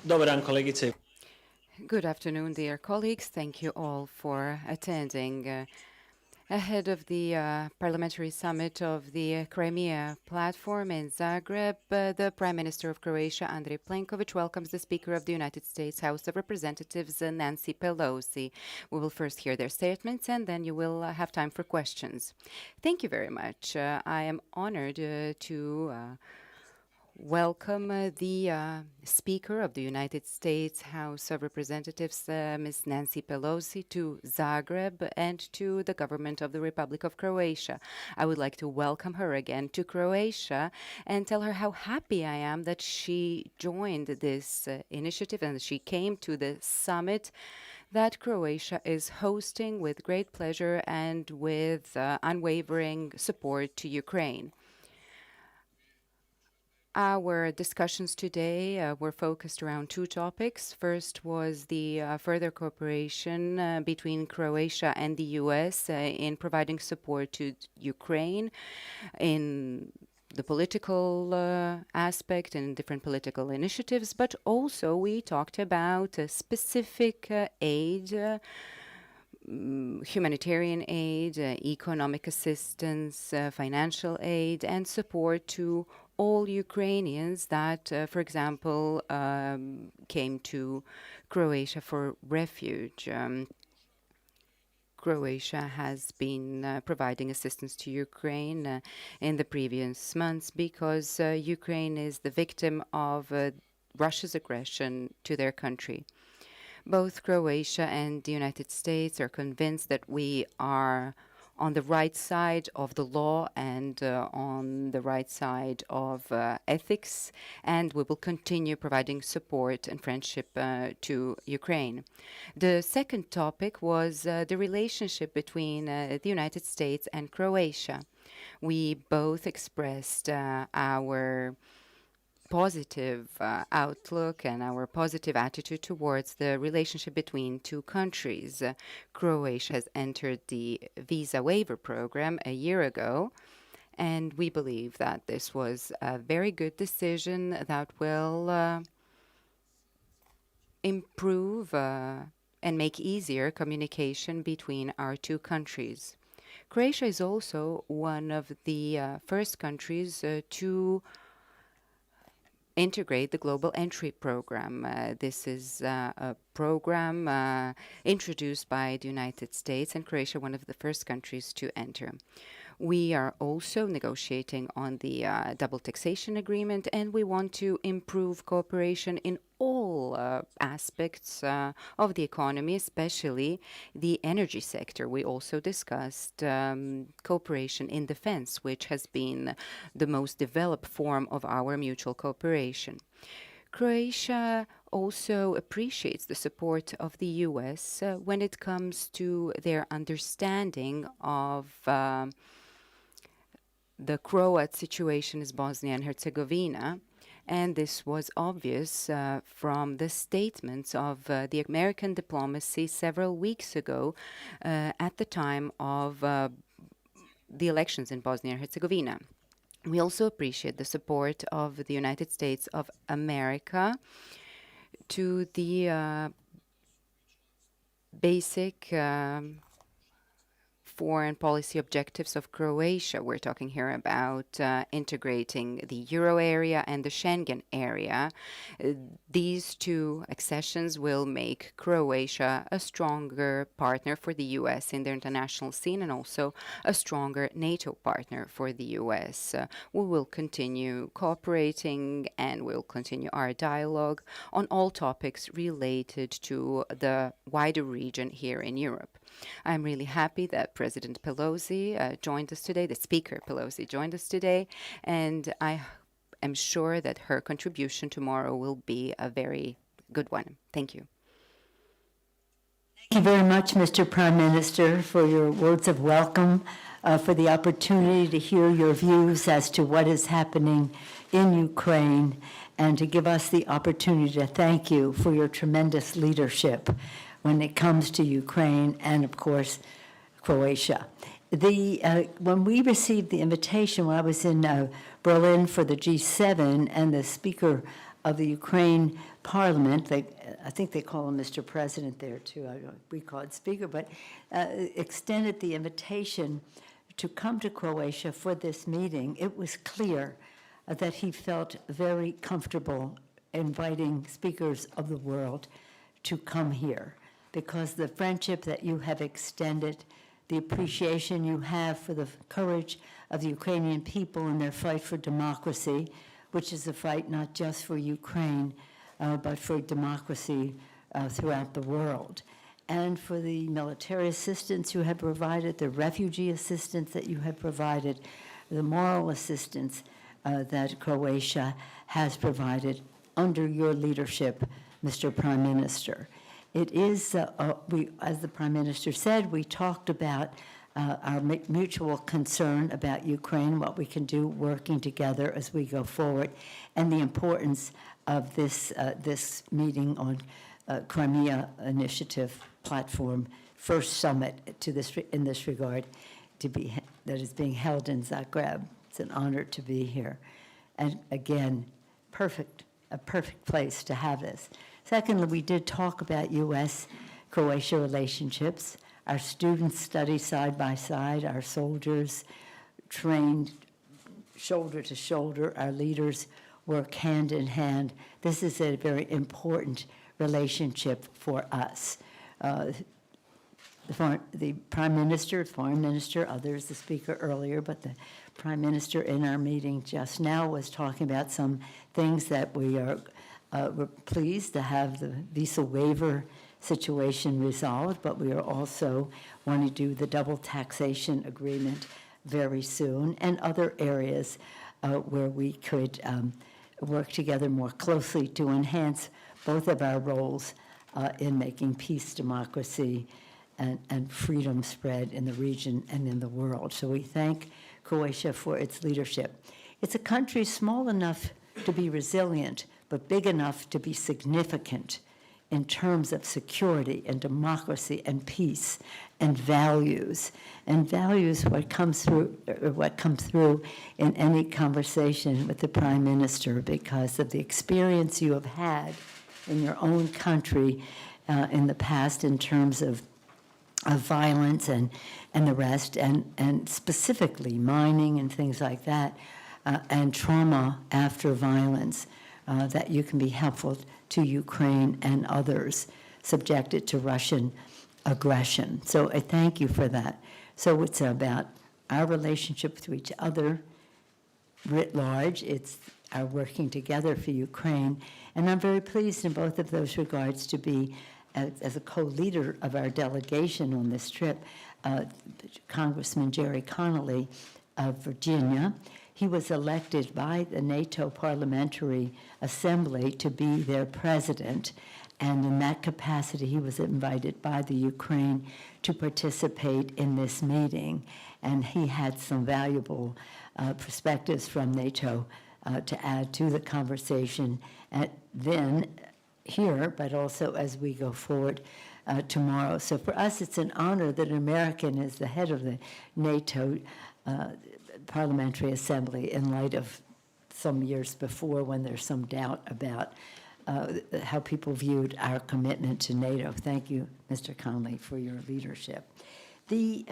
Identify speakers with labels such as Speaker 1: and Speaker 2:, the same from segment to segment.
Speaker 1: Dobar dan, kolegice.
Speaker 2: Good afternoon, dear colleagues. Thank you all for attending. Ahead of the parliamentary summit of the Crimea platform in Zagreb, the Prime Minister of Croatia, Andrej Plenković, welcomes the Speaker of the United States House of Representatives, Nancy Pelosi. We will first hear their statements, and then you will have time for questions. Thank you very much. I am honored to welcome the Speaker of the United States House of Representatives, Ms. Nancy Pelosi, to Zagreb and to the government of the Republic of Croatia. I would like to welcome her again to Croatia and tell her how happy I am that she joined this initiative and she came to the summit that Croatia is hosting with great pleasure and with unwavering support to Ukraine. Our discussions today were focused around two topics. First was the further cooperation between Croatia and the U.S. In providing support to Ukraine in the political aspect and different political initiatives, but also we talked about specific aid, humanitarian aid, economic assistance, financial aid, and support to all Ukrainians that, for example, came to Croatia for refuge. Croatia has been providing assistance to Ukraine in the previous months because Ukraine is the victim of Russia's aggression to their country. Both Croatia and the United States are convinced that we are on the right side of the law and on the right side of ethics, and we will continue providing support and friendship to Ukraine. The second topic was the relationship between the United States and Croatia. We both expressed our positive outlook and our positive attitude towards the relationship between two countries. Croatia has entered the visa waiver program a year ago, and we believe that this was a very good decision that will improve and make easier communication between our two countries. Croatia is also one of the first countries to integrate the Global Entry Program. This is a program introduced by the United States and Croatia, one of the first countries to enter. We are also negotiating on the double taxation agreement, and we want to improve cooperation in all aspects of the economy, especially the energy sector. We also discussed cooperation in defense, which has been the most developed form of our mutual cooperation. Croatia also appreciates the support of the U.S. When it comes to their understanding of the Croat situation in Bosnia and Herzegovina. And this was obvious from the statements of the American diplomacy several weeks ago at the time of the elections in Bosnia and Herzegovina. We also appreciate the support of the United States of America to the basic foreign policy objectives of Croatia. We're talking here about integrating the Euro area and the Schengen area. These two accessions will make Croatia a stronger partner for the U.S. in the international scene and also a stronger NATO partner for the U.S. We will continue cooperating and we'll continue our dialogue on all topics related to the wider region here in Europe. I'm really happy that President Pelosi joined us today, the Speaker Pelosi joined us today, and I am sure that her contribution tomorrow will be a very good one. Thank you.
Speaker 3: Thank you very much, Mr. Prime Minister, for your words of welcome, for the opportunity to hear your views as to what is happening in Ukraine, and to give us the opportunity to thank you for your tremendous leadership. when it comes to Ukraine and, of course, Croatia. When we received the invitation, when I was in Berlin for the G7, and the Speaker of the Ukraine Parliament, I think they call him Mr. President there too, we call it Speaker, but extended the invitation to come to Croatia for this meeting, it was clear that he felt very comfortable inviting speakers of the world to come here, because the friendship that you have extended, the appreciation you have for the courage of the Ukrainian people in their fight for democracy, which is a fight not just for Ukraine, but for democracy throughout the world, and for the military assistance you have provided, the refugee assistance that you have provided, the moral assistance that Croatia has provided under your leadership, Mr. Prime Minister. It is, as the Prime Minister said, we talked about our mutual concern about Ukraine, what we can do working together as we go forward, and the importance of this meeting on Crimea Initiative platform, first summit in this regard, that is being held in Zagreb. It's an honor to be here. And again, a perfect place to have this. Secondly, we did talk about U.S.-Croatia relationships. Our students study side by side. Our soldiers trained shoulder to shoulder. Our leaders work hand in hand. This is a very important relationship for us. The Prime Minister, Foreign Minister, others, the Speaker earlier, but the Prime Minister in our meeting just now was talking about some things that we're pleased to have the visa waiver situation resolved, but we are also wanting to do the double taxation agreement very soon, and other areas where we could work together more closely to enhance both of our roles in making peace, democracy, and freedom spread in the region and in the world. So we thank Croatia for its leadership. It's a country small enough to be resilient, but big enough to be significant in terms of security and democracy and peace and values. And values what comes through in any conversation with the Prime Minister, because of the experience you have had in your own country in the past in terms of violence and the rest, and specifically mining and things like that, and trauma after violence, that you can be helpful to Ukraine and others subjected to Russian aggression. So I thank you for that. So it's about our relationship to each other writ large. It's our working together for Ukraine. And I'm very pleased in both of those regards to be, as a co-leader of our delegation on this trip, Congressman Jerry Connolly of Virginia. He was elected by the NATO Parliamentary Assembly to be their president, and in that capacity he was invited by the Ukraine to participate in this meeting, and he had some valuable perspectives from NATO to add to the conversation, and then here, but also as we go forward tomorrow. So for us, it's an honor that an American is the head of the NATO Parliamentary Assembly, in light of some years before when there's some doubt about how people viewed our commitment to NATO. Thank you, Mr. Connolly, for your leadership. The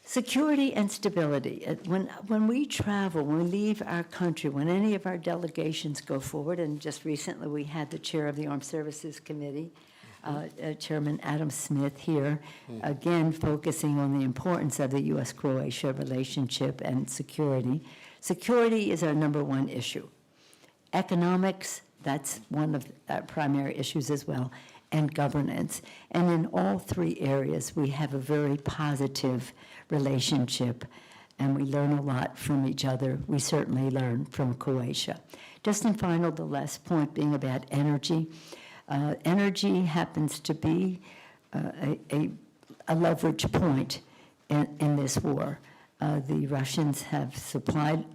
Speaker 3: security and stability. When we travel, when we leave our country, when any of our delegations go forward, and just recently we had the chair of the Armed Services Committee, Chairman Adam Smith here, again focusing on the importance of the U.S.-Croatia relationship and security. Security is our number one issue. Economics, that's one of our primary issues as well, and governance. And in all three areas, we have a very positive relationship, and we learn a lot from each other. We certainly learn from Croatia. Just in final, the last point being about energy. Energy happens to be a leverage point in this war. The Russians have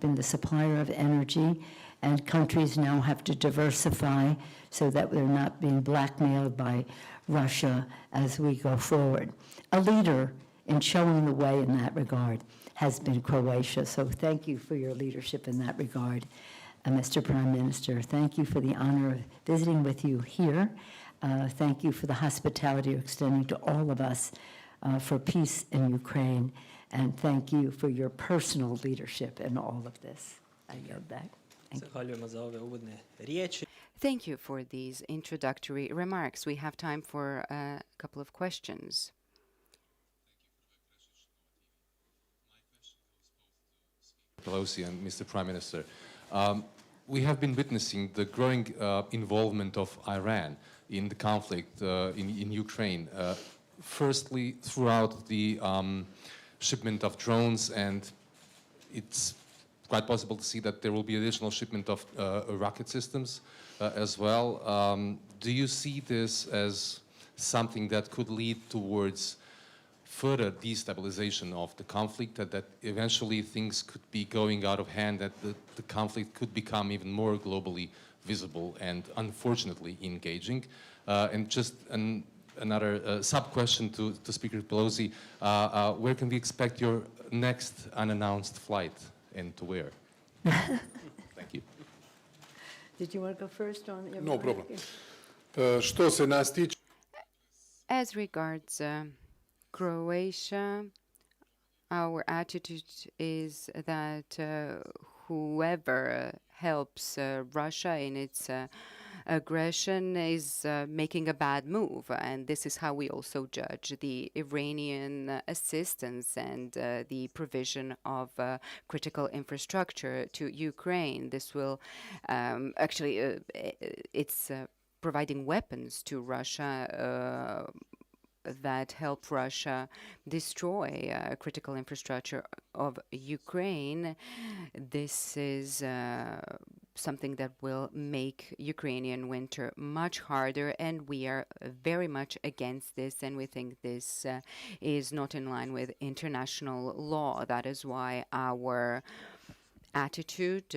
Speaker 3: been the supplier of energy, and countries now have to diversify so that they're not being blackmailed by Russia as we go forward. A leader in showing the way in that regard has been Croatia, so thank you for your leadership in that regard, Mr. Prime Minister. Thank you for the honor of visiting with you here. Thank you for the hospitality you're extending to all of us for peace in Ukraine, and thank you for your personal leadership in all of this. I yield back.
Speaker 1: Zahvaljujemo za ove uvodne riječi.
Speaker 2: Thank you for these introductory remarks. We have time for a couple of questions.
Speaker 4: Pelosi and Mr. Prime Minister, we have been witnessing the growing involvement of Iran in the conflict in Ukraine. Firstly, throughout the shipment of drones, and it's quite possible to see that there will be additional shipment of rocket systems as well. Do you see this as something that could lead towards further destabilization of the conflict, that eventually things could be going out of hand, that the conflict could become even more globally visible and unfortunately engaging? And just another sub-question to Speaker Pelosi, where can we expect your next unannounced flight and to where? Thank you.
Speaker 3: Did you want to go first on your
Speaker 5: No problem. Što se nas tiče,
Speaker 2: As regards Croatia, our attitude is that whoever helps Russia in its aggression is making a bad move, and this is how we also judge the Iranian assistance and the provision of critical infrastructure to Ukraine. This will it's providing weapons to Russia that help Russia destroy critical infrastructure of Ukraine. This is something that will make Ukrainian winter much harder, and we are very much against this, and we think this is not in line with international law. That is why our attitude,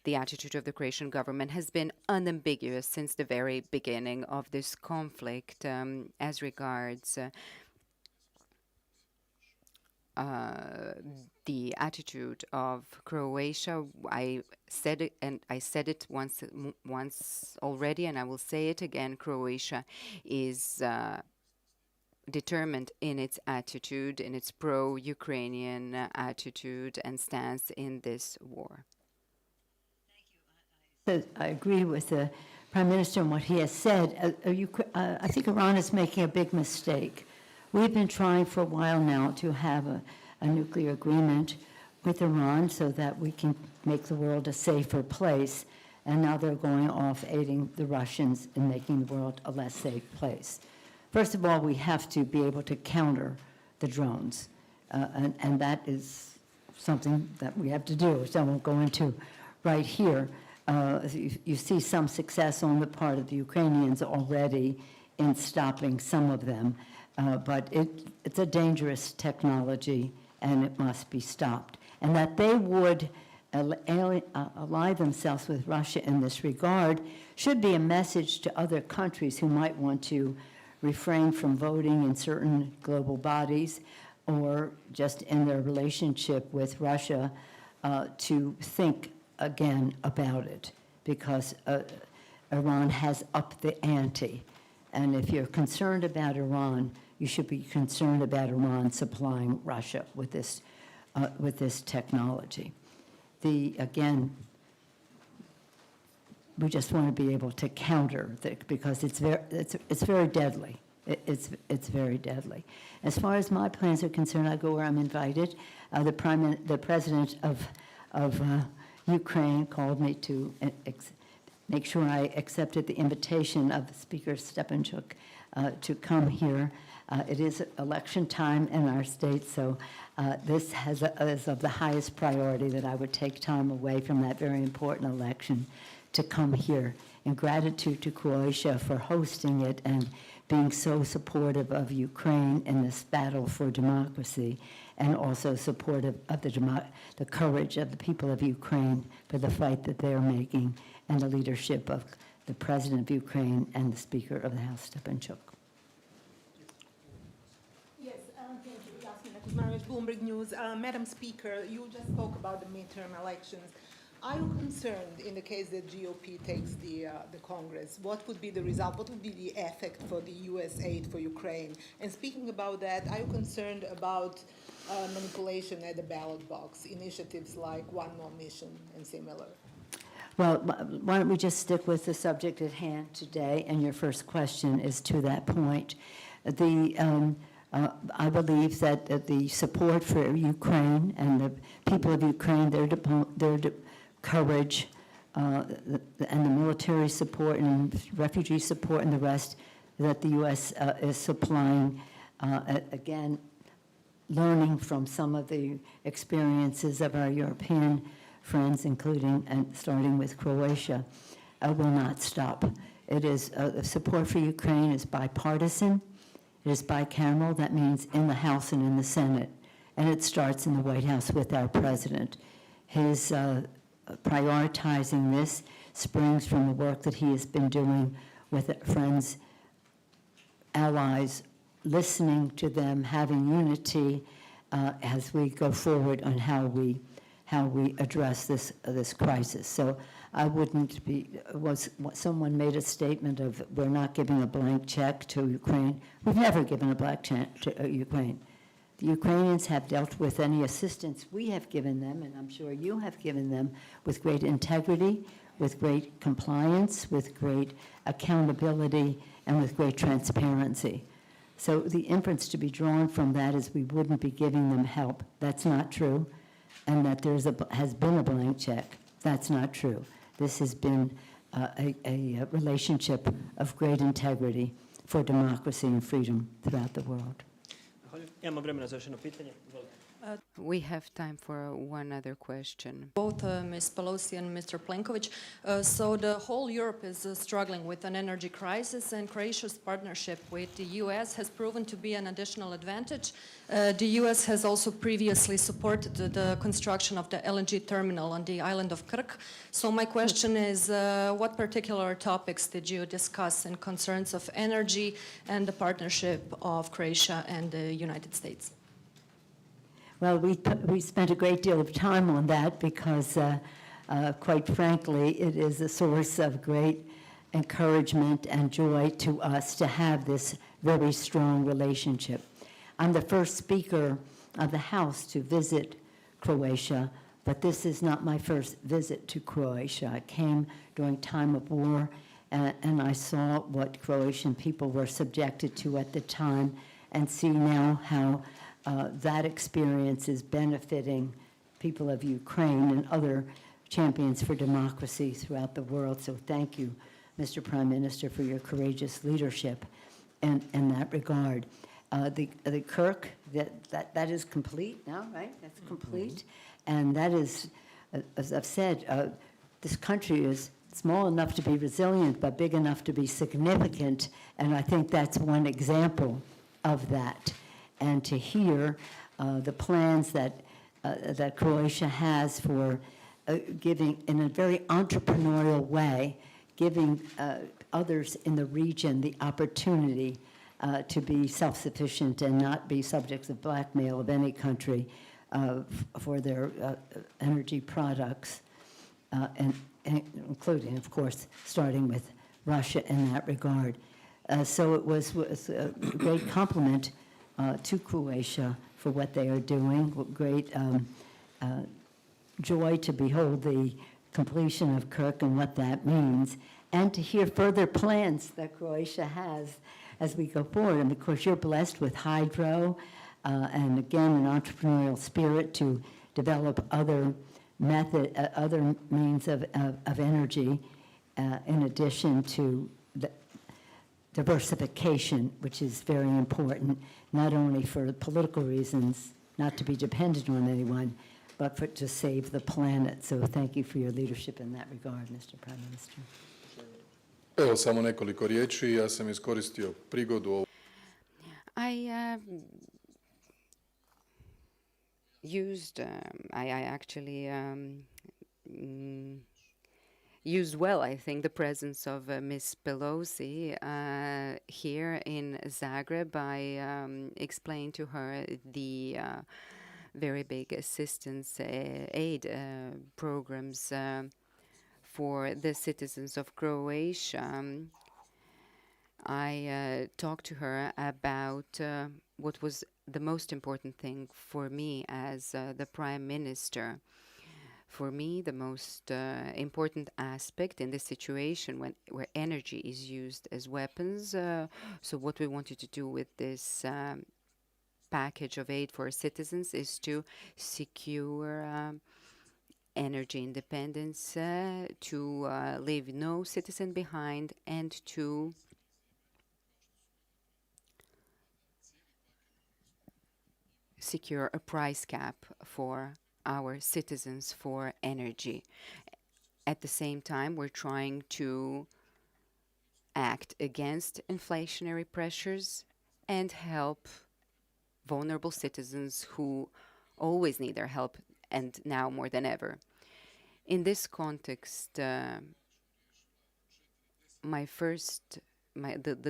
Speaker 2: the attitude of the Croatian government, has been unambiguous since the very beginning of this conflict. As regards the attitude of Croatia, I said it, and I said it once already, and I will say it again. Croatia is determined in its attitude, in its pro-Ukrainian attitude and stance in this war.
Speaker 3: I agree with the Prime Minister on what he has said. I think Iran is making a big mistake. We've been trying for a while now to have a nuclear agreement with Iran so that we can make the world a safer place, and now they're going off aiding the Russians in making the world a less safe place. First of all, we have to be able to counter the drones, and that is something that we have to do, which I won't go into right here. You see some success on the part of the Ukrainians already in stopping some of them, but it's a dangerous technology, and it must be stopped. And that they would ally themselves with Russia in this regard should be a message to other countries who might want to refrain from voting in certain global bodies or just in their relationship with Russia to think again about it, because Iran has upped the ante. And if you're concerned about Iran, you should be concerned about Iran supplying Russia with this technology. Again, we just want to be able to counter because it's very deadly. It's very deadly. As far as my plans are concerned, I go where I'm invited. The president of Ukraine called me to make sure I accepted the invitation of Speaker Stepanchuk to come here. It is election time in our state, so this is of the highest priority that I would take time away from that very important election to come here, in gratitude to Croatia for hosting it and being so supportive of Ukraine in this battle for democracy, and also supportive of the courage of the people of Ukraine for the fight that they're making, and the leadership of the President of Ukraine and the Speaker of the House, Stepanchuk.
Speaker 6: Yes, thank you, Yasmin Kuzmanovic, Bloomberg News. Madam Speaker, you just spoke about the midterm elections. Are you concerned in the case that GOP takes the Congress? What would be the result? What would be the effect for the U.S. aid for Ukraine? And speaking about that, are you concerned about manipulation at the ballot box, initiatives like One More Mission and similar?
Speaker 3: Well, why don't we just stick with the subject at hand today, and your first question is to that point. I believe that the support for Ukraine and the people of Ukraine, their courage, and the military support and refugee support and the rest that the U.S. Is supplying, again, learning from some of the experiences of our European friends, including and starting with Croatia, will not stop. It is support for Ukraine is bipartisan. It is bicameral. That means in the House and in the Senate, and it starts in the White House with our president. His prioritizing this springs from the work that he has been doing with friends, allies, listening to them, having unity as we go forward on how we address this crisis. So I wouldn't be, someone made a statement of we're not giving a blank check to Ukraine. We've never given a blank check to Ukraine. The Ukrainians have dealt with any assistance we have given them, and I'm sure you have given them, with great integrity, with great compliance, with great accountability, and with great transparency. So the inference to be drawn from that is we wouldn't be giving them help. That's not true. And that has been a blank check. That's not true. This has been a relationship of great integrity for democracy and freedom throughout the world.
Speaker 1: Imamo vremena za još jedno pitanje. Izvolite.
Speaker 2: We have time for one other question.
Speaker 7: Both Ms. Pelosi and Mr. Plenković. So the whole Europe is struggling with an energy crisis, and Croatia's partnership with the U.S. has proven to be an additional advantage. The U.S. has also previously supported the construction of the LNG terminal on the island of Krk. So my question is, what particular topics did you discuss in concerns of energy and the partnership of Croatia and the United States?
Speaker 3: Well, we spent a great deal of time on that because, quite frankly, it is a source of great encouragement and joy to us to have this very strong relationship. I'm the first Speaker of the House to visit Croatia, but this is not my first visit to Croatia. I came during time of war, and I saw what Croatian people were subjected to at the time, and see now how that experience is benefiting people of Ukraine and other champions for democracy throughout the world. So thank you, Mr. Prime Minister, for your courageous leadership in that regard. The Kirk, that is complete now, right? That's complete. And that is, as I've said, this country is small enough to be resilient, but big enough to be significant. And I think that's one example of that. And to hear the plans that Croatia has for giving, in a very entrepreneurial way, giving others in the region the opportunity to be self-sufficient and not be subjects of blackmail of any country for their energy products, and including, of course, starting with Russia in that regard. So it was a great compliment to Croatia for what they are doing. Great joy to behold the completion of Kirk and what that means, and to hear further plans that Croatia has as we go forward. And of course, you're blessed with hydro, and again, an entrepreneurial spirit to develop other means of energy, in addition to the diversification, which is very important, not only for political reasons, not to be dependent on anyone, but to save the planet. So thank you for your leadership in that regard, Mr. Prime Minister.
Speaker 5: Evo samo nekoliko riječi. Ja sam iskoristio prigodu.
Speaker 2: I actually used well, I think, the presence of Ms. Pelosi here in Zagreb. I explained to her the very big assistance aid programs for the citizens of Croatia. I talked to her about what was the most important thing for me as the Prime Minister. For me, the most important aspect in this situation where energy is used as weapons, so what we wanted to do with this package of aid for citizens is to secure energy independence, to leave no citizen behind, and to secure a price cap for our citizens for energy. At the same time, we're trying to act against inflationary pressures and help vulnerable citizens who always need their help, and now more than ever. In this context, the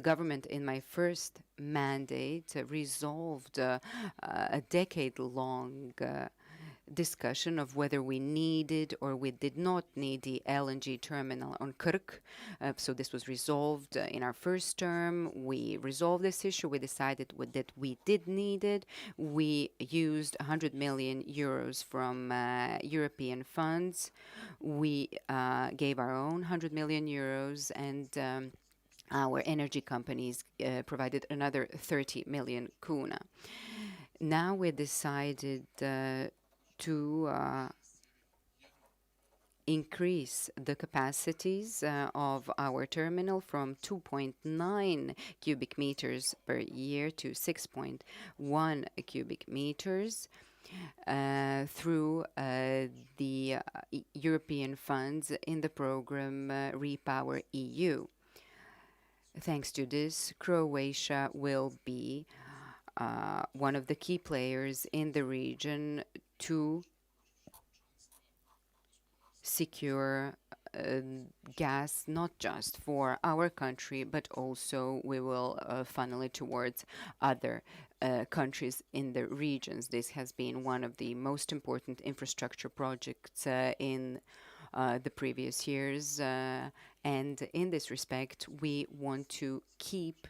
Speaker 2: government in my first mandate resolved a decade-long discussion of whether we needed or we did not need the LNG terminal on Krk. So this was resolved in our first term. We resolved this issue. We decided that we did need it. We used 100 million euros from European funds. We gave our own 100 million euros, and our energy companies provided another 30 million kuna. Now we decided to increase the capacities of our terminal from 2.9 cubic meters per year to 6.1 cubic meters through the European funds in the program Repower EU. Thanks to this, Croatia will be one of the key players in the region to secure gas, not just for our country, but also we will funnel it towards other countries in the regions. This has been one of the most important infrastructure projects in the previous years, and in this respect, we want to keep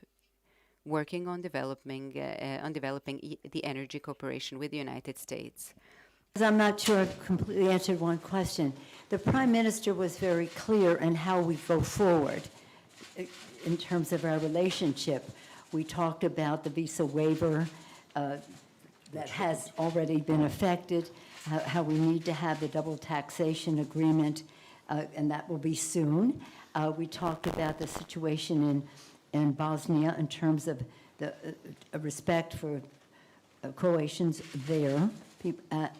Speaker 2: working on developing the energy cooperation with the United States.
Speaker 3: I'm not sure I've completely answered one question. The Prime Minister was very clear in how we go forward in terms of our relationship. We talked about the visa waiver that has already been affected, how we need to have the double taxation agreement, and that will be soon. We talked about the situation in Bosnia in terms of the respect for Croatians there.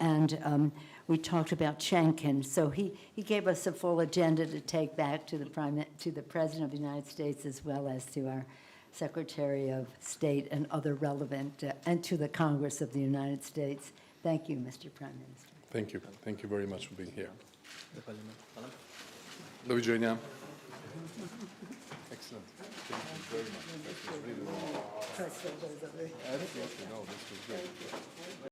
Speaker 3: And we talked about Schengen. So he gave us a full agenda to take back to the President of the United States, as well as to our Secretary of State and other relevant, and to the Congress of the United States. Thank you, Mr. Prime Minister.
Speaker 5: Thank you. Thank you very much for being here. Doviđenja. Excellent. Thank you very much. That was really Absolutely. No, this was great.